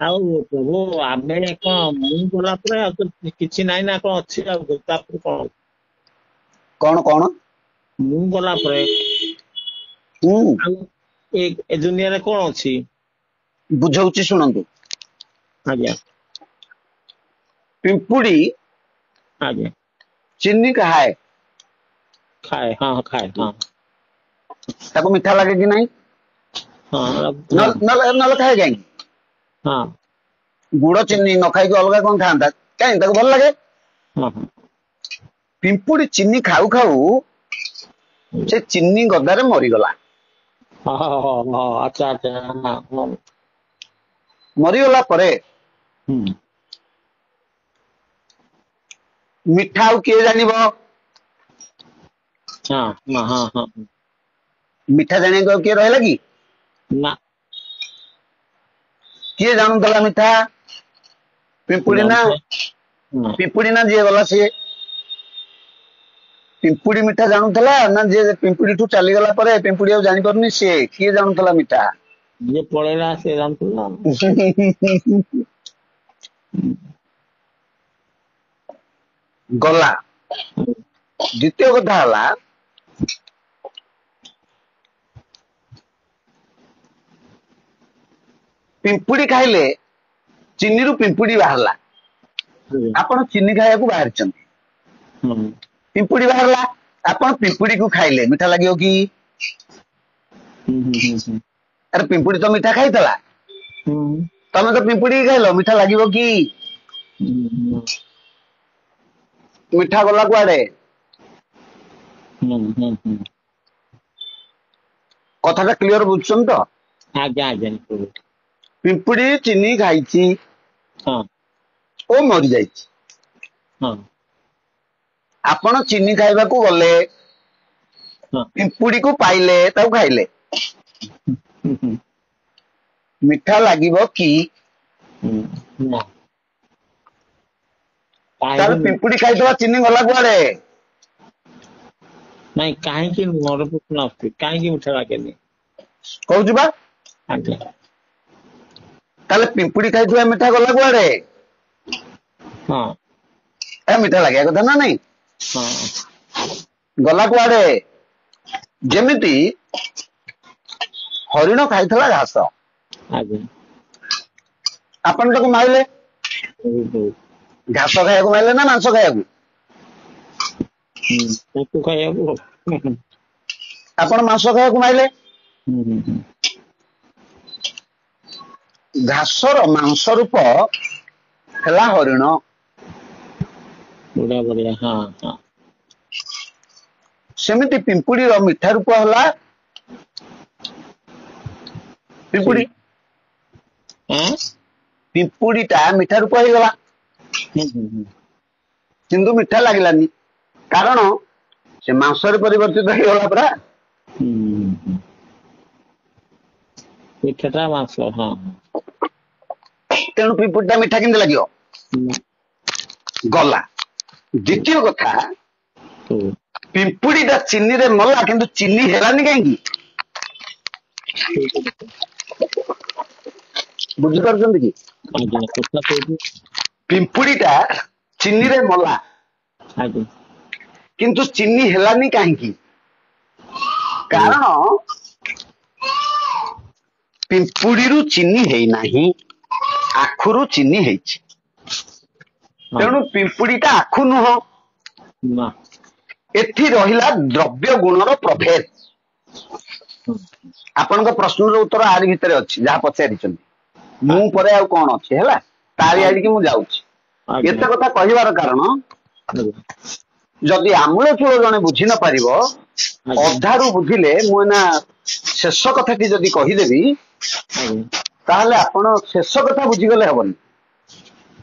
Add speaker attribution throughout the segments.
Speaker 1: ଆଉ ପ୍ରଭୁ ଆମେ କଣ ମୁଁ ଗଲା ପରେ ଆଉ ତ କିଛି ନାହିଁ ନା କଣ ଅଛି ଆଉ ତାପରେ କଣ
Speaker 2: କଣ କଣ?
Speaker 1: ମୁଁ ଗଲା ପରେ
Speaker 2: ହୁଁ
Speaker 1: ଆଉ ଏ ଦୁନିଆରେ କଣ ଅଛି?
Speaker 2: ବୁଝଉଛି ଶୁଣନ୍ତୁ।
Speaker 1: ଆଜ୍ଞା
Speaker 2: ପିମ୍ପୁଡି
Speaker 1: ଆଜ୍ଞା
Speaker 2: ଚିନି ଖାଏ।
Speaker 1: ଖାଏ ହଁ ଖାଏ ହଁ
Speaker 2: ତାକୁ ମିଠା ଲାଗେ କି ନାହିଁ?
Speaker 1: ହଁ ହଁ
Speaker 2: ନହେଲେ ଖାଏ କାହିଁକି?
Speaker 1: ହଁ
Speaker 2: ଗୁଡ ଚିନି ନ ଖାଇକି ଅଲଗା କଣ ଖାଆନ୍ତା, କାହିଁକି ତାକୁ ଭଲ ଲାଗେ।
Speaker 1: ହଁ ହଁ
Speaker 2: ପିମ୍ପୁଡି ଚିନି ଖାଉ ଖାଉ ସେ ଚିନି ଗଦାରେ ମରିଗଲା।
Speaker 1: ହଁ ହଁ ହଁ ଆଚ୍ଛା ଆଚ୍ଛା ହଁ ହଁ
Speaker 2: ମରିଗଲା ପରେ
Speaker 1: ହୁଁ
Speaker 2: ମିଠା ଆଉ କିଏ ଜାଣିବ?
Speaker 1: ହଁ ହଁ ହଁ
Speaker 2: ମିଠା ଜାଣିବାକୁ ଆଉ କିଏ ରହିଲା କି?
Speaker 1: ନା
Speaker 2: କିଏ ଜାଣୁଥିଲା ମିଠା? ପିମ୍ପୁଡି ନା
Speaker 1: ଜଣେ ହଁ
Speaker 2: ପିମ୍ପୁଡି ନା ଯିଏ ଗଲା ସିଏ? ପିମ୍ପୁଡି ମିଠା ଜାଣୁଥିଲା ନା ଯିଏ ପିମ୍ପୁଡିଠୁ ଚାଲିଗଲା ପରେ ପିମ୍ପୁଡି ଆଉ ଜାଣିପାରୁନି ସିଏ କିଏ ଜାଣୁଥିଲା ମିଠା?
Speaker 1: ଯିଏ ପଳେଇଲା ସେ ଜାଣୁଥିଲା।
Speaker 2: ଗଲା। ଦ୍ଵିତୀୟ କଥା ହେଲା ପିମ୍ପୁଡି ଖାଇଲେ ଚିନିରୁ ପିମ୍ପୁଡି ବାହାରିଲା। ଆପଣ ଚିନି ଖାଇବାକୁ ବାହାରିଛନ୍ତି,
Speaker 1: ହୁଁ
Speaker 2: ପିମ୍ପୁଡି ବାହାରିଲା, ଆପଣ ପିମ୍ପୁଡିକୁ ଖାଇଲେ ମିଠା ଲାଗିବ କି?
Speaker 1: ହୁଁ ହୁଁ ହୁଁ ହୁଁ
Speaker 2: ଆରେ ପିମ୍ପୁଡି ତ ମିଠା ଖାଇଥିଲା,
Speaker 1: ହୁଁ
Speaker 2: ତମେ ତ ପିମ୍ପୁଡି ଖାଇଲ, ମିଠା ଲାଗିବ କି?
Speaker 1: ହୁଁ
Speaker 2: ମିଠା ଗଲା କୁଆଡେ?
Speaker 1: ହୁଁ ହୁଁ ହୁଁ
Speaker 2: କଥାଟା କ୍ଲିୟର ବୁଝୁଛନ୍ତି ତ?
Speaker 1: ଆଜ୍ଞା ଆଜ୍ଞା ପ୍ରଭୁ
Speaker 2: ପିମ୍ପୁଡି ଚିନି ଖାଇଛି
Speaker 1: ହଁ
Speaker 2: ଓ ମରିଯାଇଛି।
Speaker 1: ହଁ
Speaker 2: ଆପଣ ଚିନି ଖାଇବାକୁ ଗଲେ,
Speaker 1: ହଁ
Speaker 2: ପିମ୍ପୁଡିକୁ ପାଇଲେ, ତାକୁ ଖାଇଲେ,
Speaker 1: ହୁଁ ହୁଁ
Speaker 2: ମିଠା ଲାଗିବ କି?
Speaker 1: ହୁଁ ନା
Speaker 2: ତାହେଲେ
Speaker 1: କାହିଁକି
Speaker 2: ପିମ୍ପୁଡି ଖାଇଥିବା ଚିନି ଗଲା କୁଆଡେ?
Speaker 1: ନାଇଁ କାହିଁକି ମୋର ପ୍ରଶ୍ନ ଆସୁଛି, କାହିଁକି ମିଠା ଲାଗେନି?
Speaker 2: କହୁଛି ବା।
Speaker 1: ଆଜ୍ଞା
Speaker 2: ତାହେଲେ ପିମ୍ପୁଡି ଖାଇଥିବା ମିଠା ଗଲା କୁଆଡେ?
Speaker 1: ହଁ
Speaker 2: ଏ ମିଠା ଲାଗିବା କଥା ନା ନାଇଁ?
Speaker 1: ହଁ
Speaker 2: ଗଲା କୁଆଡେ? ଯେମିତି ହରିଣ ଖାଇଥିଲା ଘାସ,
Speaker 1: ଆଜ୍ଞା
Speaker 2: ଆପଣ ତାକୁ ମାଇଲେ,
Speaker 1: ହୁଁ ହୁଁ
Speaker 2: ଘାସ ଖାଇବାକୁ ମାଇଲେ ନା ମାଂସ ଖାଇବାକୁ?
Speaker 1: ହୁଁ ତାକୁ ଖାଇବାକୁ ଆଉ।
Speaker 2: ଆପଣ ମାଂସ ଖାଇବାକୁ ମାଇଲେ,
Speaker 1: ହୁଁ ହୁଁ ହୁଁ
Speaker 2: ଘାସର ମାଂସ ରୂପ ହେଲା ହରିଣ।
Speaker 1: ବଢିଆ ବଢିଆ ହଁ ହଁ
Speaker 2: ସେମିତି ପିମ୍ପୁଡିର ମିଠା ରୂପ ହେଲା ପିମ୍ପୁଡି।
Speaker 1: ଆଁ
Speaker 2: ପିମ୍ପୁଡିଟା ମିଠା ରୂପ ହେଇଗଲା,
Speaker 1: ହୁଁ ହୁଁ ହୁଁ
Speaker 2: କିନ୍ତୁ ମିଠା ଲାଗିଲାନି, କାରଣ ସେ ମାଂସରେ ପରିବର୍ତ୍ତିତ ହେଇଗଲା ପରା।
Speaker 1: ହୁଁ ହୁଁ ମିଠାଟା ମାଂସ ହଁ
Speaker 2: ତେଣୁ ପିମ୍ପୁଡିଟା ମିଠା କେମିତି ଲାଗିବ?
Speaker 1: ନା
Speaker 2: ଗଲା। ଦ୍ଵିତୀୟ କଥା,
Speaker 1: ପ୍ରଭୁ
Speaker 2: ପିମ୍ପୁଡିଟା ଚିନିରେ ମଲା କିନ୍ତୁ ଚିନି ହେଲାନି କାହିଁକି? ବୁଝିପାରୁଛନ୍ତି କି?
Speaker 1: ଆଜ୍ଞା କଥା କହୁଛୁ
Speaker 2: ପିମ୍ପୁଡିଟା ଚିନିରେ ମଲା,
Speaker 1: ଆଜ୍ଞା
Speaker 2: କିନ୍ତୁ ଚିନି ହେଲାନି କାହିଁକି?
Speaker 1: ପ୍ରଭୁ
Speaker 2: କାରଣ ପିମ୍ପୁଡିରୁ ଚିନି ହେଇନାହିଁ, ଆଖୁରୁ ଚିନି ହେଇଛି।
Speaker 1: ହଁ
Speaker 2: ତେଣୁ ପିମ୍ପୁଡିଟା ଆଖୁ ନୁହଁ।
Speaker 1: ନା
Speaker 2: ଏଠି ରହିଲା ଦ୍ରବ୍ୟ ଗୁଣର ପ୍ରଭେଦ।
Speaker 1: ହୁଁ
Speaker 2: ଆପଣଙ୍କ ପ୍ରଶ୍ନର ଉତ୍ତର ଆରି ଭିତରେ ଅଛି ଯାହା ପଚାରିଛନ୍ତି।
Speaker 1: ଆ-
Speaker 2: ମୁଁ ପରେ ଆଉ କଣ ଅଛି ହେଲା, ତାରି
Speaker 1: ଆଜ୍ଞା
Speaker 2: ଆଡିକି ମୁଁ ଯାଉଛି।
Speaker 1: ଆଜ୍ଞା
Speaker 2: ଏତେ କଥା କହିବାର କାରଣ,
Speaker 1: ଆଜ୍ଞା
Speaker 2: ଯଦି ଆମୂଳ ଚୂଳ ଜଣେ ବୁଝି ନ ପାରିବ,
Speaker 1: ଆଜ୍ଞା
Speaker 2: ଅଧାରୁ ବୁଝିଲେ ମୁଁ ଏଇନା ଶେଷ କଥାଟି ଯଦି କହିଦେବି,
Speaker 1: ଆଜ୍ଞା
Speaker 2: ତାହେଲେ ଆପଣ ଶେଷ କଥା ବୁଝିଗଲେ ହବନି।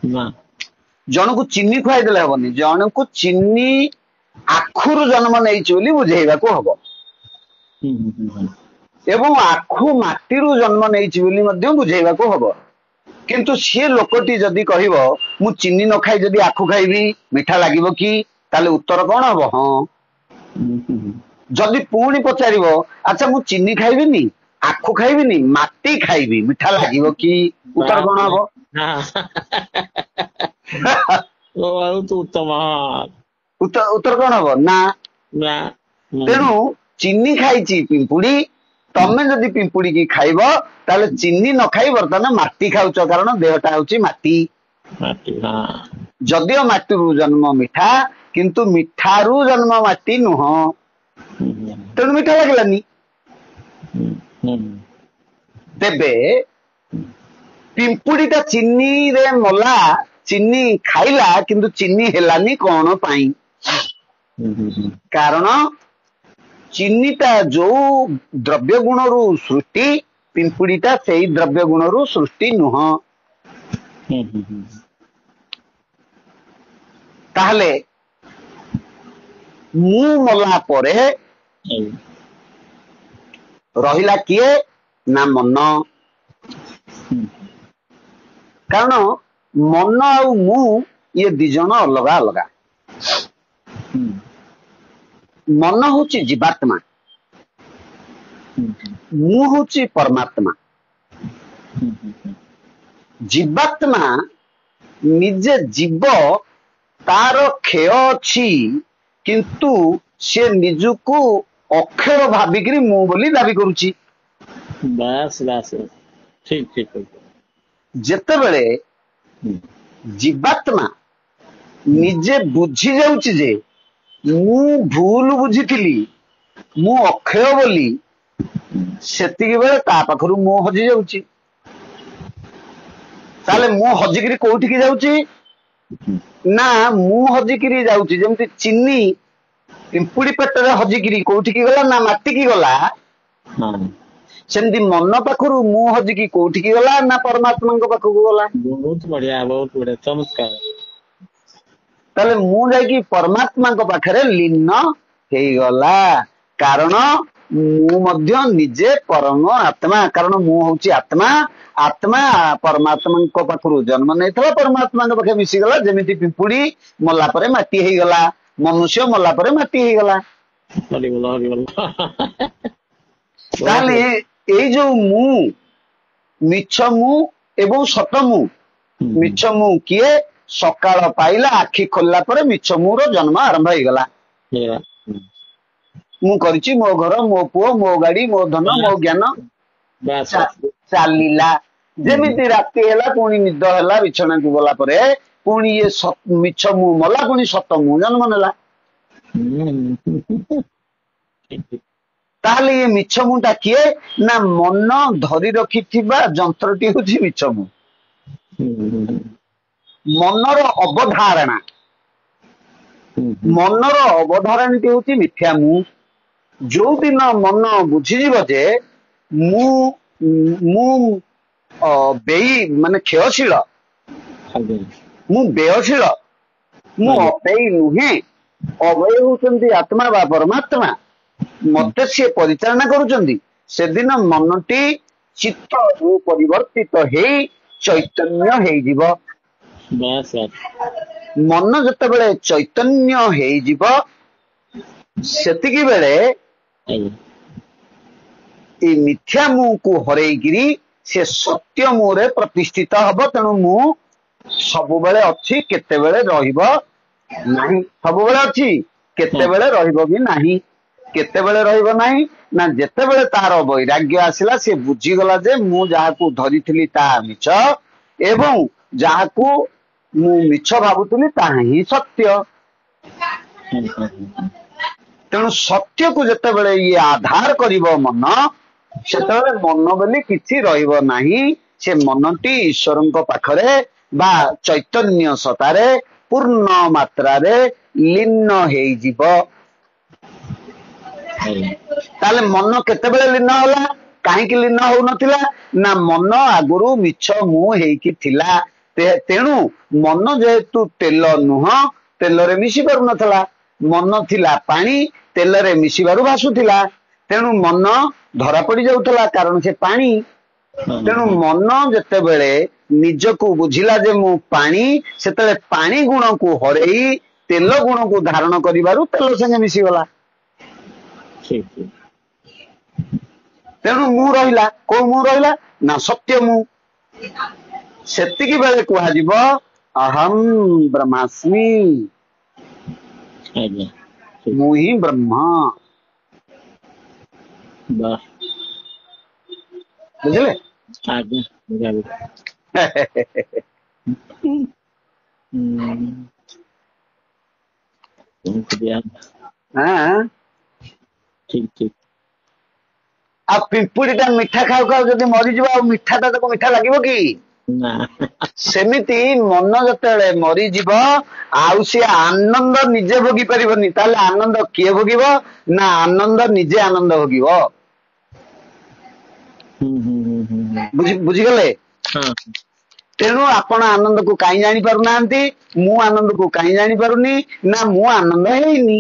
Speaker 1: ନା
Speaker 2: ଜଣକୁ ଚିନି ଖୁଆଇଦେଲେ ହବନି, ଜଣକୁ ଚିନି ଆଖୁରୁ ଜନ୍ମ ନେଇଛି ବୋଲି ବୁଝେଇବାକୁ ହବ।
Speaker 1: ହୁଁ ହୁଁ ହୁଁ ହୁଁ
Speaker 2: ଏବଂ ଆଖୁ ମାଟିରୁ ଜନ୍ମ ନେଇଛି ବୋଲି ମଧ୍ୟ ବୁଝେଇବାକୁ ହବ। କିନ୍ତୁ ସିଏ ଲୋକଟି ଯଦି କହିବ, ମୁଁ ଚିନି ନ ଖାଇ ଯଦି ଆଖୁ ଖାଇବି ମିଠା ଲାଗିବ କି? ତାହେଲେ ଉତ୍ତର କଣ ହବ? ହଁ।
Speaker 1: ହୁଁ ହୁଁ ହୁଁ
Speaker 2: ଯଦି ପୁଣି ପଚାରିବ, ଆଚ୍ଛା ମୁଁ ଚିନି ଖାଇବିନି, ଆଖୁ ଖାଇବିନି, ମାଟି ଖାଇବି, ମିଠା ଲାଗିବ କି? उत्तर कौन
Speaker 1: बाप रे।
Speaker 2: हब?
Speaker 1: हाँ बहुत उत्तम। हाँ
Speaker 2: उत्तर कौन हब ना?
Speaker 1: ना।
Speaker 2: तेणु चिनी खाइची पिंपुड़ी, तमें जदि पिंपुड़ी की खाइब ताले चिनी न खाई बर्तमान माटी खाउच, कारण देहटा हूँ माटी।
Speaker 1: माटी। हाँ
Speaker 2: जदियो माटीरू जन्म मिठा, किंतु मिठारू जन्म माटी नुह, तेणु मिठा लगलानी। तेबे पिंपुड़ीटा चिनी रे मला, चिनी खाइला किंतु चिनी हेलानी कौन पाई? कारण चिनीटा जो द्रव्य गुणरू सृष्टि, पिंपुड़ीटा सेई द्रव्य गुणरू सृष्टि नुह। ताहले मु मला परे रहिला किए ना मन। कारण मन आउ मु ये दी जण अलगा अलगा। मन होची जीवात्मा, मु होची परमात्मा। जीवात्मा निजे जीव, तार क्षय अछि, किंतु से निजुकु अक्षर भाविकी मु बोली दाबी करुची।
Speaker 1: बस बस ठीक ठीक।
Speaker 2: जेतेबेले जीवात्मा निजे बुझी जाउची जे मु भूल बुझीथिली, मु अक्षय बोली, सेतिकी बेले ता पाखरु मु हजी जाउची। ताले मु हजिकिरी कोउठिकी जाउची ना, मु हजिकिरी जाउची जेमति चिनी पिंपुड़ी पेटरे हजिकिरी कोउठिकी गला ना माटी की गला, सेमति मन पाखरु मु हजिकी कोउठिकी गला ना परमात्मा पाखकु गला।
Speaker 1: बहुत बढ़िया चमत्कार।
Speaker 2: ताले मु जाइकी परमात्मा पाखरे लीन हेगला, कारण मु मध्य निजे परम आत्मा। कारण मु होची आत्मा, आत्मा परमात्मा पाखरु जन्म नहीं था, परमात्मा पाखे मिसी गला। जेमिति पिंपुड़ी मला परे माटी हे गला, मनुष्य मला परे माटी हे गला। ताले एई जो मु मिछ मु एवं सत मु, मिछ मु किए सकाळ पाइला आखि खोलला परे मिछ मुर जन्म आरंभ हो गला। मु करची मो घर, मो पुओ, मो गाड़ी, मो धन, मो ज्ञान चालीला। जेमिति राति हेला पुणी निद हेला, बिछना को गला परे पुणी ये मिछ मु मला, पुणी सत मु जन्म नेला। ताहले ये मिछ मुटा किए ना, मन धरी रखिथिबा जंत्रटी होची मिछ मु। मनर अवधारणा, मनर अवधारणाटी होची मिथ्या मु। जो दिन मन बुझीजिव जे मु मु बेई माने क्षयशील, मु व्ययशील, मु अपेयी नुहे, अवय होचंदी आत्मा बा परमात्मा, मते से परिचालना करूचंदी। से दिन मनटी चित्त परिवर्तित हेई चैतन्य हेई जीव। मन जतेबेले चैतन्य हेई जीव, सेतिकी बेले ए मिथ्या मु को हरेगिरी से सत्य मुरे प्रतिष्ठित हब। तेणु मु सबुबेले अछि, केतेबेले रहिबो नाही। सबुबेले अछि, केतेबेले रहिबो भी नाही। केतेबेले रहिबो नाही ना, जेतेबेले तार वैराग्य आसिला, से बुझीगला जे मु जाहाकू धरिथिली ता मिछ, एवं जाहाकू मु मिछ भाबुथिली ताहा ही सत्य। तेणु सत्य को जेतेबेले ये आधार करिवो मन, सेतेबेले मन बोली किछि रहिबो नाही। से मनटी ईश्वरंक पाखरे बा चैतन्य सतारे पूर्ण मात्रारे लीन हेई जीव। ताले मन केतेबेले लीन होला, काहेकि लीन हो नथिला ना, मन आगुरु मिछ मु हेइकी थिला। तेणु मन जेहेतु तेल नुह, तेलरे मिसी पारु नथला। मन थिला पानी, तेलरे मिसिबारु भासुथिला। तेणु मन धरा पड़ी जाउथला, कारण से पानी। तेणु मन जेतेबेले निजको बुझिला जे मु पानी, सेतेबेले पानी गुण को हरेई तेल गुण को धारण करिबारु तेल संगे मिसी गला। तेणु मु रहिला, को मु रहिला ना, सत्य मु। ସେତିକି ବେଳେ କୁହାଯିବ ଅହମ୍ ବ୍ରହ୍ମାସ୍ମି,
Speaker 1: ଆଜ୍ଞା ଠିକ।
Speaker 2: ମୁଁ ହିଁ ବ୍ରହ୍ମ।
Speaker 1: ବାସ୍
Speaker 2: ବୁଝିଲେ?
Speaker 1: ଆଜ୍ଞା ବୁଝାଲି। ଏମିତି ଦିଆ
Speaker 2: ହଁ।
Speaker 1: ଠିକ ଠିକ।
Speaker 2: ଆଉ ପିମ୍ପୁଡି ଟା ମିଠା ଖାଉ ଖାଉ ଯଦି ମରିଯିବ ଆଉ ମିଠା ଟା ତାକୁ ମିଠା ଲାଗିବ କି?
Speaker 1: ନା
Speaker 2: ସେମିତି ମନ ଯେତେବେଳେ ମରିଯିବ ଆଉ ସିଏ ଆନନ୍ଦ ନିଜେ ଭୋଗି ପାରିବନି। ତାହେଲେ ଆନନ୍ଦ କିଏ ଭୋଗିବ? ନା ଆନନ୍ଦ ନିଜେ ଆନନ୍ଦ ଭୋଗିବ। ବୁଝିଗଲେ?
Speaker 1: ହଁ
Speaker 2: ତେଣୁ ଆପଣ ଆନନ୍ଦକୁ କାହିଁ ଜାଣିପାରୁନାହାନ୍ତି? ମୁଁ ଆନନ୍ଦକୁ କାହିଁ ଜାଣିପାରୁନି? ନା ମୁଁ ଆନନ୍ଦ ହେଇନି,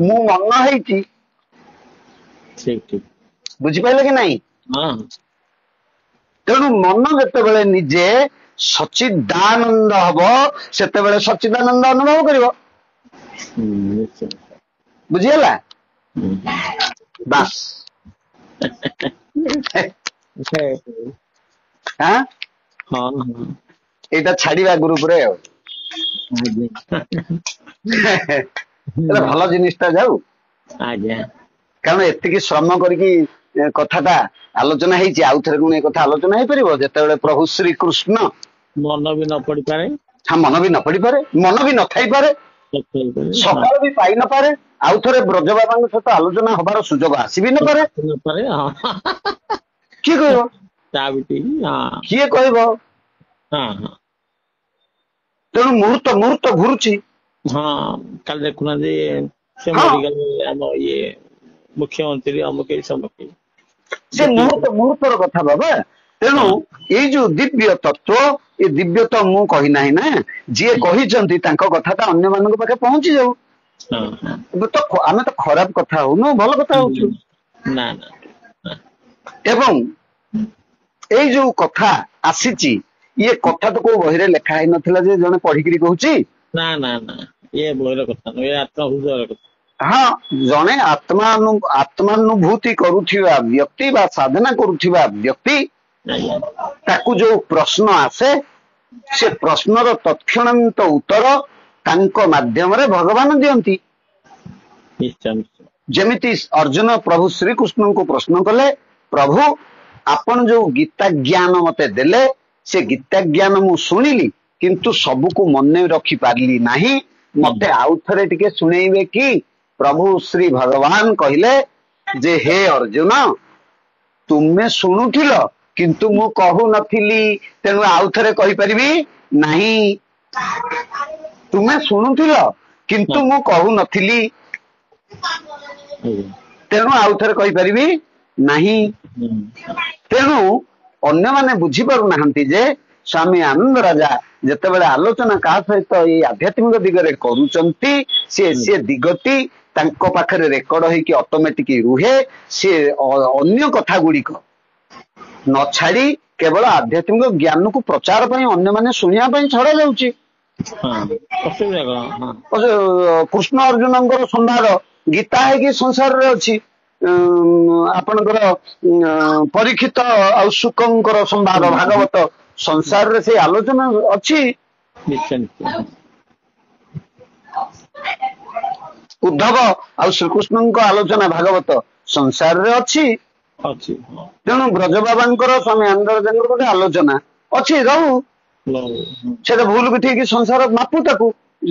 Speaker 2: ମୁଁ ମନ ହେଇଛି।
Speaker 1: ଠିକ ଠିକ।
Speaker 2: ବୁଝିପାରିଲେ କି ନାଇଁ?
Speaker 1: ହଁ
Speaker 2: ତେଣୁ ମନ ଯେତେବେଳେ ନିଜେ ସଚ୍ଚିଦାନନ୍ଦ ହବ ସେତେବେଳେ ସଚ୍ଚିଦାନନ୍ଦ ଅନୁଭବ କରିବ।
Speaker 1: ନିଶ୍ଚୟ।
Speaker 2: ବୁଝିହେଲା? ବାସ୍। ଆଁ
Speaker 1: ହଁ ହଁ
Speaker 2: ଏଇଟା ଛାଡିବା ଗ୍ରୁପରେ ଆଉ। ଏଟା ଭଲ ଜିନିଷଟା ଯାଉ।
Speaker 1: ଆଜ୍ଞା
Speaker 2: କାରଣ ଏତିକି ଶ୍ରମ କରିକି କଥାଟା ଆଲୋଚନା ହେଇଛି, ଆଉ ଥରେ କଣ ଏ କଥା ଆଲୋଚନା ହେଇପାରିବ? ଯେତେବେଳେ ପ୍ରଭୁ ଶ୍ରୀକୃଷ୍ଣ
Speaker 1: ମନ ବି ନ ପଡିପାରେ,
Speaker 2: ମନ ବି ନ ପଡିପାରେ, ମନ ବି ନଥାଇପାରେ,
Speaker 1: ହଁ
Speaker 2: ସକାଳ ବି ପାଇ ନପାରେ, ଆଉ ଥରେ ବ୍ରଜ ବାବାଙ୍କ ସହିତ ଆଲୋଚନା ହବାର ସୁଯୋଗ ଆସିବି ନପାରେ।
Speaker 1: ପାରେ ହଁ
Speaker 2: କିଏ କହିବ?
Speaker 1: ତା ବି ଠିକ ହଁ
Speaker 2: କିଏ କହିବ?
Speaker 1: ହଁ ହଁ
Speaker 2: ତେଣୁ ମୁହୂର୍ତ୍ତ ମୁହୂର୍ତ୍ତ ଘୁରୁଛି।
Speaker 1: ହଁ କାଲି ଦେଖୁନାହାନ୍ତି ସେ
Speaker 2: ହଁ
Speaker 1: ମରିଗଲେ ଆମ ଇଏ ମୁଖ୍ୟମନ୍ତ୍ରୀ ଅମକେଇ ସମକେଇ।
Speaker 2: ସେ ମୁହୂର୍ତ୍ତ ମୁହୂର୍ତ୍ତର କଥା ବାବା। ତେଣୁ
Speaker 1: ହଁ
Speaker 2: ଏଇ ଯୋଉ ଦିବ୍ୟ ତତ୍ଵ, ଏ ଦିବ୍ୟ ତ ମୁଁ କହି ନାହିଁ ନା, ଯିଏ କହିଛନ୍ତି ତାଙ୍କ କଥାଟା ଅନ୍ୟମାନଙ୍କ ପାଖେ ପହଞ୍ଚି ଯାଉ।
Speaker 1: ହଁ ହଁ
Speaker 2: ଆମେ ତ ଖରାପ କଥା ହଉନୁ, ଭଲ କଥା ହଉଛୁ।
Speaker 1: ନା ନା
Speaker 2: ଏବଂ ଏଇ ଯୋଉ କଥା ଆସିଛି, ଇଏ କଥା ତ କୋଉ ବହିରେ ଲେଖା ହେଇନଥିଲା ଯେ ଜଣେ ପଢିକିରି କହୁଛି।
Speaker 1: ନା ନା ନା ଇଏ ବହିର କଥା ନୁହେଁ, ଏ ଆତ୍ମ ହୃଦୟର କଥା।
Speaker 2: ହଁ ଜଣେ ଆତ୍ମାନୁଭୂତି କରୁଥିବା ବ୍ୟକ୍ତି ବା ସାଧନା କରୁଥିବା ବ୍ୟକ୍ତି,
Speaker 1: ଆଜ୍ଞା
Speaker 2: ତାକୁ ଯୋଉ ପ୍ରଶ୍ନ ଆସେ, ସେ ପ୍ରଶ୍ନର ତତ୍କ୍ଷଣାନ୍ତ ଉତ୍ତର ତାଙ୍କ ମାଧ୍ୟମରେ ଭଗବାନ ଦିଅନ୍ତି।
Speaker 1: ନିଶ୍ଚୟ ନିଶ୍ଚୟ।
Speaker 2: ଯେମିତି ଅର୍ଜୁନ ପ୍ରଭୁ ଶ୍ରୀକୃଷ୍ଣଙ୍କୁ ପ୍ରଶ୍ନ କଲେ, ପ୍ରଭୁ ଆପଣ ଯୋଉ ଗୀତା ଜ୍ଞାନ ମତେ ଦେଲେ, ସେ ଗୀତା ଜ୍ଞାନ ମୁଁ ଶୁଣିଲି, କିନ୍ତୁ ସବୁକୁ ମନେ ରଖି ପାରିଲି ନାହିଁ, ମତେ ଆଉ ଥରେ ଟିକେ ଶୁଣେଇବେ କି? ପ୍ରଭୁ ଶ୍ରୀ ଭଗବାନ କହିଲେ ଯେ ହେ ଅର୍ଜୁନ, ତୁମେ ଶୁଣୁଥିଲ କିନ୍ତୁ ମୁଁ କହୁନଥିଲି, ତେଣୁ ଆଉ ଥରେ କହିପାରିବି ନାହିଁ। ତୁମେ ଶୁଣୁଥିଲ କିନ୍ତୁ ମୁଁ କହୁନଥିଲି, ତେଣୁ ଆଉ ଥରେ କହିପାରିବି ନାହିଁ। ତେଣୁ ଅନ୍ୟମାନେ ବୁଝିପାରୁନାହାନ୍ତି ଯେ ସ୍ୱାମୀ ଆନନ୍ଦ ରାଜା ଯେତେବେଳେ ଆଲୋଚନା କାହା ସହିତ ଏଇ ଆଧ୍ୟାତ୍ମିକ ଦିଗରେ କରୁଛନ୍ତି, ସେ ଦିଗଟି ତାଙ୍କ ପାଖରେ ରେକର୍ଡ ହେଇକି ଅଟୋମେଟିକ ରୁହେ। ସେ ଅନ୍ୟ କଥା ଗୁଡିକ ନ ଛାଡି କେବଳ ଆଧ୍ୟାତ୍ମିକ ଜ୍ଞାନକୁ ପ୍ରଚାର ପାଇଁ ଅନ୍ୟମାନେ ଶୁଣିବା ପାଇଁ ଛଡା ଯାଉଛି। କୃଷ୍ଣ ଅର୍ଜୁନଙ୍କର ସମ୍ବାଦ ଗୀତା ହେଇକି ସଂସାରରେ ଅଛି। ଆପଣଙ୍କର ପରୀକ୍ଷିତ ଆଉ ଶୁକଙ୍କର ସମ୍ବାଦ ଭାଗବତ ସଂସାରରେ ସେଇ ଆଲୋଚନା ଅଛି। ଉଦ୍ଧବ ଆଉ ଶ୍ରୀକୃଷ୍ଣଙ୍କ ଆଲୋଚନା ଭାଗବତ ସଂସାରରେ ଅଛି। ତେଣୁ ବ୍ରଜ ବାବାଙ୍କର ସ୍ୱାମୀ ଆନନ୍ଦ ରାଜାଙ୍କର ଗୋଟେ ଆଲୋଚନା ଅଛି, ରହୁ। ସେଟା ଭୁଲ କି ଠିକ ସଂସାର ମାପୁ ତାକୁ,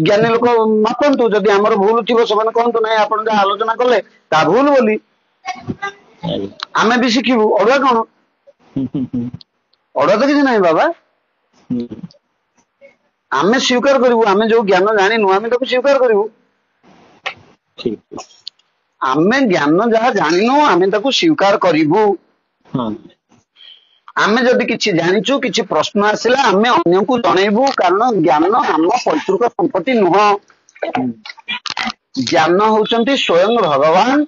Speaker 2: ଜ୍ଞାନୀ ଲୋକ ମାପନ୍ତୁ। ଯଦି ଆମର ଭୁଲ ଥିବ ସେମାନେ କହନ୍ତୁ ନାଇଁ ଆପଣ ଯାହା ଆଲୋଚନା କଲେ ତା ଭୁଲ ବୋଲି। ଆମେ ବି ଶିଖିବୁ। ଅଡୁଆ କଣ? ଅଡୁଆ ତ କିଛି ନାହିଁ ବାବା। ଆମେ ସ୍ୱୀକାର କରିବୁ, ଆମେ ଯୋଉ ଜ୍ଞାନ ଜାଣିନୁ ଆମେ ତାକୁ ସ୍ୱୀକାର କରିବୁ। ଆମେ ଜ୍ଞାନ ଯାହା ଜାଣିନୁ ଆମେ ତାକୁ ସ୍ୱୀକାର କରିବୁ। ଆମେ ଯଦି କିଛି ଜାଣିଛୁ, କିଛି ପ୍ରଶ୍ନ ଆସିଲା ଆମେ ଅନ୍ୟକୁ ଜଣେଇବୁ, କାରଣ ଜ୍ଞାନ ଆମ ପୈତୃକ ସମ୍ପତ୍ତି ନୁହଁ। ଜ୍ଞାନ ହଉଛନ୍ତି ସ୍ଵୟଂ ଭଗବାନ,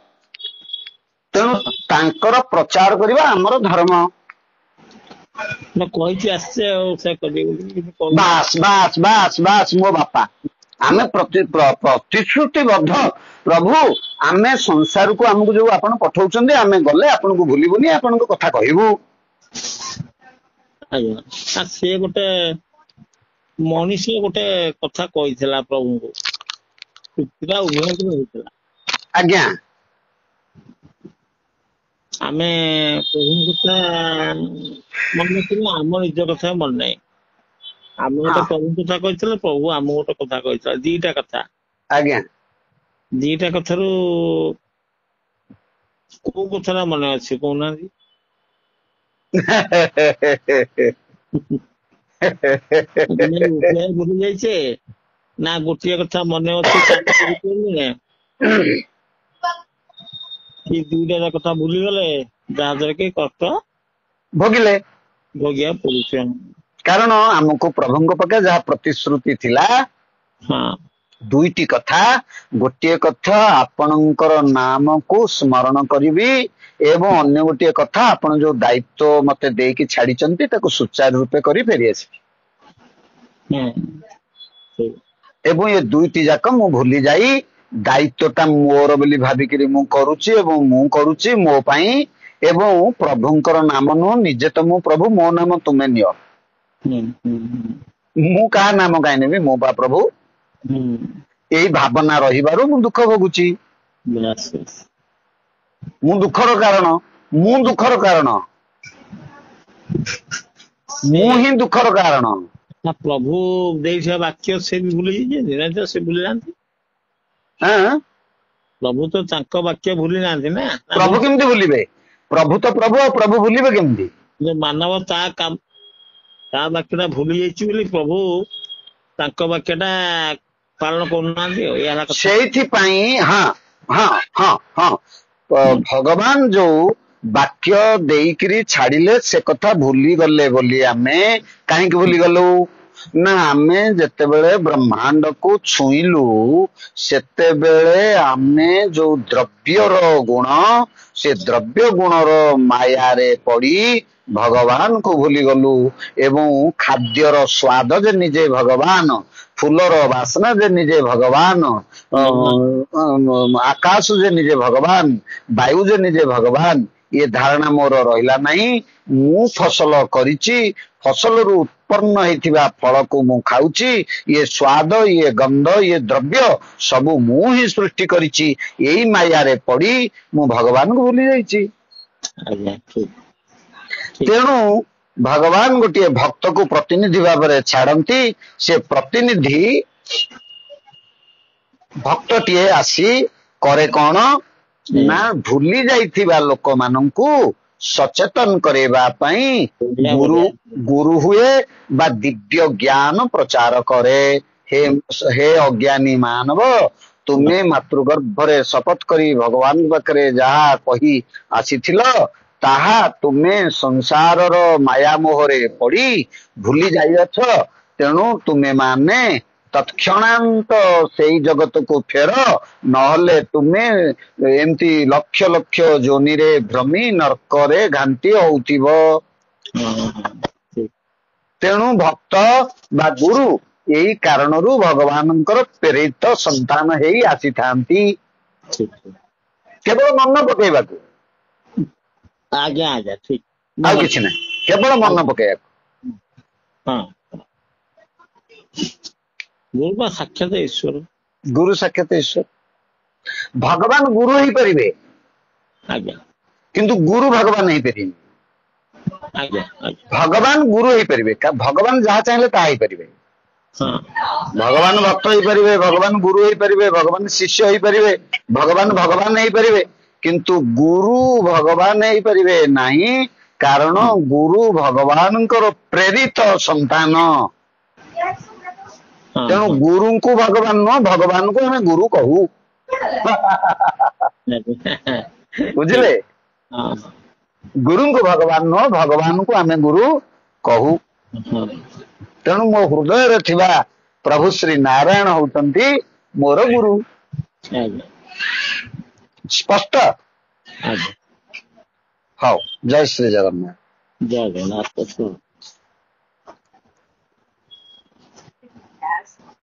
Speaker 2: ତେଣୁ ତାଙ୍କର ପ୍ରଚାର କରିବା ଆମର ଧର୍ମ।
Speaker 1: କହିଛି ଆସିছে ଆଉ ସେ
Speaker 2: ବାସ୍ ବାସ୍ ବାସ୍ ବାସ୍ ମୋ ବାପା, ଆମେ ପ୍ରତିଶ୍ରୁତିବଦ୍ଧ। ପ୍ରଭୁ ଆମେ ସଂସାରକୁ ଆମକୁ ଯୋଉ ଆପଣ ପଠଉଛନ୍ତି, ଆମେ ଗଲେ ଆପଣଙ୍କୁ ଭୁଲିବୁନି, ଆପଣଙ୍କ କଥା କହିବୁ।
Speaker 1: ଆଜ୍ଞା ସେ ଗୋଟେ ମଣିଷ ଗୋଟେ କଥା କହିଥିଲା ପ୍ରଭୁଙ୍କୁ, ପୃଥିବୀଟା ଉନ୍ନତି ହେଇଥିଲା।
Speaker 2: ଆଜ୍ଞା
Speaker 1: ଆମେ ପ୍ରଭୁଙ୍କ କଥା ମନେ ଥିଲା, ଆମ ନିଜ କଥା ମନେ ନାହିଁ। ଆମେ ଗୋଟେ
Speaker 2: ହଁ
Speaker 1: ପ୍ରଭୁ କଥା କହିଥିଲେ, ପ୍ରଭୁ ଆମକୁ ଗୋଟେ କଥା କହିଥିଲା। ଦିଟା କଥା,
Speaker 2: ଆଜ୍ଞା
Speaker 1: ଦିଟା କଥାରୁ କୋଉ କଥାଟା ମନେ ଅଛି କହୁନାହାନ୍ତି? ଆମେ ଉଭୟ ଭୁଲି ଯାଇଛେ ନା ଗୋଟିଏ କଥା ମନେ ଅଛି କି ଦୁଇଟା କଥା ଭୁଲିଗଲେ ଯାହା ଦ୍ୱାରା କି କଷ୍ଟ
Speaker 2: ଭୋଗିଲେ।
Speaker 1: ଭୋଗିବାକୁ ପଡୁଛି।
Speaker 2: କାରଣ ଆମକୁ ପ୍ରଭୁଙ୍କ ପାଖେ ଯାହା ପ୍ରତିଶ୍ରୁତି ଥିଲା
Speaker 1: ହଁ
Speaker 2: ଦୁଇଟି କଥା, ଗୋଟିଏ କଥା ଆପଣଙ୍କର ନାମକୁ ସ୍ମରଣ କରିବି, ଏବଂ ଅନ୍ୟ ଗୋଟିଏ କଥା ଆପଣ ଯୋଉ ଦାୟିତ୍ୱ ମତେ ଦେଇକି ଛାଡିଛନ୍ତି ତାକୁ ସୁଚାରୁ ରୂପେ କରି ଫେରିଆସିବି। ଏବଂ ଏ ଦୁଇଟି ଯାକ ମୁଁ ଭୁଲି ଯାଇ ଦାୟିତ୍ୱଟା ମୋର ବୋଲି ଭାବିକିରି ମୁଁ କରୁଛି, ଏବଂ ମୁଁ କରୁଛି ମୋ ପାଇଁ, ଏବଂ ପ୍ରଭୁଙ୍କର ନାମ ନୁହଁ, ନିଜେ ତ ମୁଁ ପ୍ରଭୁ, ମୋ ନାମ ତୁମେ ନିଅ। ମୁଁ କାହା ନାମ କାହିଁ ନେବି, ମୁଁ ବା ପ୍ରଭୁ। ଏଇ ଭାବନା ରହିବାରୁ ମୁଁ ଦୁଃଖ ଭୋଗୁଛି। ମୁଁ ଦୁଃଖର କାରଣ, ମୁଁ ଦୁଃଖର କାରଣ, ମୁଁ ହିଁ ଦୁଃଖର କାରଣ।
Speaker 1: ପ୍ରଭୁ ଦେଇଥିବା ବାକ୍ୟ ସେ ବି ଭୁଲି ଯାଇଛନ୍ତି, ସେ ଭୁଲି ଯାଆନ୍ତି। ପ୍ରଭୁ ତ ତାଙ୍କ ବାକ୍ୟ ଭୁଲି ନାହାନ୍ତି ନା।
Speaker 2: ପ୍ରଭୁ କେମିତି ଭୁଲିବେ? ପ୍ରଭୁ ତ ପ୍ରଭୁ, ଆଉ ପ୍ରଭୁ ଭୁଲିବେ କେମିତି?
Speaker 1: ମାନବ ତା ବାକ୍ୟଟା ଭୁଲି ଯାଇଛି ବୋଲି ପ୍ରଭୁ ତାଙ୍କ ବାକ୍ୟଟା ପାଳନ କରୁନାହାନ୍ତି।
Speaker 2: ସେଇଥିପାଇଁ ହଁ ହଁ ହଁ ହଁ ଭଗବାନ ଯୋଉ ବାକ୍ୟ ଦେଇକିରି ଛାଡିଲେ ସେ କଥା ଭୁଲିଗଲେ ବୋଲି ଆମେ କାହିଁକି ଭୁଲିଗଲୁ ନା, ଆମେ ଯେତେବେଳେ ବ୍ରହ୍ମାଣ୍ଡକୁ ଛୁଇଁଲୁ ସେତେବେଳେ ଆମେ ଯୋଉ ଦ୍ରବ୍ୟର ଗୁଣ, ସେ ଦ୍ରବ୍ୟ ଗୁଣର ମାୟାରେ ପଡି ଭଗବାନଙ୍କୁ ଭୁଲିଗଲୁ। ଏବଂ ଖାଦ୍ୟର ସ୍ୱାଦ ଯେ ନିଜେ ଭଗବାନ, ଫୁଲର ବାସ୍ନା ଯେ ନିଜେ ଭଗବାନ, ଆକାଶ ଯେ ନିଜେ ଭଗବାନ, ବାୟୁ ଯେ ନିଜେ ଭଗବାନ, ଇଏ ଧାରଣା ମୋର ରହିଲା ନାହିଁ। ମୁଁ ଫସଲ କରିଛି, ଫସଲରୁ ଉତ୍ପନ୍ନ ହେଇଥିବା ଫଳକୁ ମୁଁ ଖାଉଛି, ଇଏ ସ୍ୱାଦ, ଇଏ ଗନ୍ଧ, ଇଏ ଦ୍ରବ୍ୟ ସବୁ ମୁଁ ହିଁ ସୃଷ୍ଟି କରିଛି। ଏଇ ମାୟାରେ ପଡି ମୁଁ ଭଗବାନଙ୍କୁ ଭୁଲି ଯାଇଛି। ତେଣୁ ଭଗବାନ ଗୋଟିଏ ଭକ୍ତକୁ ପ୍ରତିନିଧି ଭାବରେ ଛାଡନ୍ତି। ସେ ପ୍ରତିନିଧି ଭକ୍ତଟିଏ ଆସି କରେ କଣ ନା, ଭୁଲି ଯାଇଥିବା ଲୋକମାନଙ୍କୁ ସଚେତନ କରିବା ପାଇଁ ଗୁରୁ ହୁଏ ବା ଦିବ୍ୟ ଜ୍ଞାନ ପ୍ରଚାର କରେ। ହେ ଅଜ୍ଞାନୀ ମାନବ, ତୁମେ ମାତୃଗର୍ଭରେ ଶପଥ କରି ଭଗବାନଙ୍କ ପାଖରେ ଯାହା କହି ଆସିଥିଲ ତାହା ତୁମେ ସଂସାରର ମାୟା ମୋହରେ ପଡି ଭୁଲି ଯାଇଅଛ। ତେଣୁ ତୁମେ ମାନେ ତତ୍କ୍ଷଣାନ୍ତ ସେଇ ଜଗତକୁ ଫେର, ନହେଲେ ତୁମେ ଏମିତି ଲକ୍ଷ ଲକ୍ଷ ଯୋନିରେ ଭ୍ରମି ନର୍କରେ ଘାଣ୍ଟି ହଉଥିବ। ତେଣୁ ଭକ୍ତ ବା ଗୁରୁ ଏଇ କାରଣରୁ ଭଗବାନଙ୍କର ପ୍ରେରିତ ସନ୍ତାନ ହେଇ ଆସିଥାନ୍ତି, କେବଳ ମନ ପକେଇବାକୁ।
Speaker 1: ଆଜ୍ଞା ଆଜ୍ଞା ଠିକ,
Speaker 2: ଆଉ କିଛି ନାହିଁ, କେବଳ ମନ ପକେଇବାକୁ।
Speaker 1: ଗୁରୁ ବା ସାକ୍ଷାତ ଈଶ୍ୱର।
Speaker 2: ଗୁରୁ ସାକ୍ଷାତ ଈଶ୍ୱର। ଭଗବାନ ଗୁରୁ ହେଇପାରିବେ,
Speaker 1: ଆଜ୍ଞା,
Speaker 2: କିନ୍ତୁ ଗୁରୁ ଭଗବାନ ହେଇପାରିବେନି। ଭଗବାନ ଗୁରୁ ହେଇପାରିବେ, ଭଗବାନ ଯାହା ଚାହିଁଲେ ତାହା ହେଇପାରିବେ। ଭଗବାନ ଭକ୍ତ ହେଇପାରିବେ, ଭଗବାନ ଗୁରୁ ହେଇପାରିବେ, ଭଗବାନ ଶିଷ୍ୟ ହେଇପାରିବେ, ଭଗବାନ ଭଗବାନ ହେଇପାରିବେ, କିନ୍ତୁ ଗୁରୁ ଭଗବାନ ହେଇପାରିବେ ନାହିଁ। କାରଣ ଗୁରୁ ଭଗବାନଙ୍କର ପ୍ରେରିତ ସନ୍ତାନ। ତେଣୁ ଗୁରୁଙ୍କୁ ଭଗବାନ ନୁହଁ, ଭଗବାନଙ୍କୁ ଆମେ ଗୁରୁ କହୁ। ବୁଝିଲେ? ଗୁରୁଙ୍କୁ ଭଗବାନ ନୁହଁ, ଭଗବାନଙ୍କୁ ଆମେ ଗୁରୁ କହୁ। ତେଣୁ ମୋ ହୃଦୟରେ ଥିବା ପ୍ରଭୁ ଶ୍ରୀ ନାରାୟଣ ହଉଛନ୍ତି ମୋର ଗୁରୁ। ସ୍ପଷ୍ଟ? ହଉ, ଜୟ ଶ୍ରୀ ଜଗନ୍ନାଥ।
Speaker 1: ଜୟ ଜଗନ୍ନାଥ।